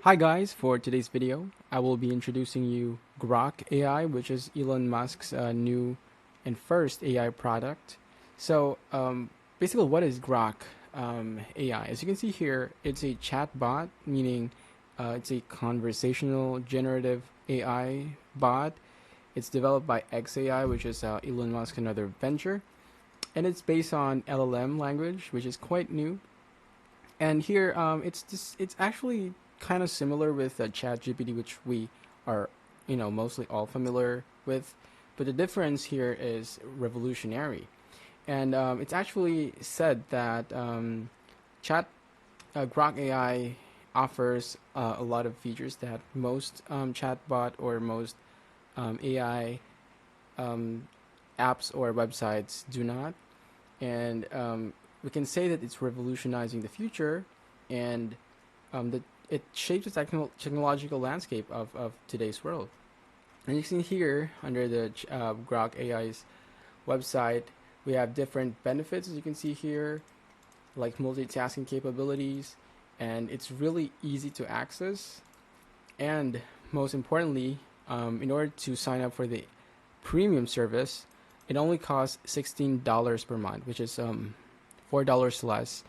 Hi guys, for today's video, I will be introducing you Grok AI, which is Elon Musk's new and first AI product. Basically, what is Grok AI? As you can see here, it's a chatbot, meaning it's a conversational generative AI bot. It's developed by XAI, which is Elon Musk's another venture, and it's based on LLM language, which is quite new. And here, it's actually kind of similar with ChatGPT, which we are, mostly all familiar with. But the difference here is revolutionary, and it's actually said that Chat Grok AI offers a lot of features that most chatbot or most AI um, apps or websites do not, and we can say that it's revolutionizing the future, and that it shapes the technological landscape of today's world. And you can see here under the Grok AI's website, we have different benefits, as you can see here, like multitasking capabilities, and it's really easy to access. And most importantly, in order to sign up for the premium service, it only costs $16 per month, which is $4 less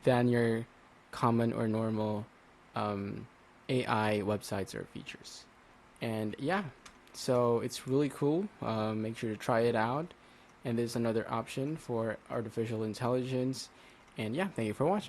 than your common or normal AI websites or features. And yeah, so it's really cool. Make sure to try it out. And there's another option for artificial intelligence. And yeah, thank you for watching.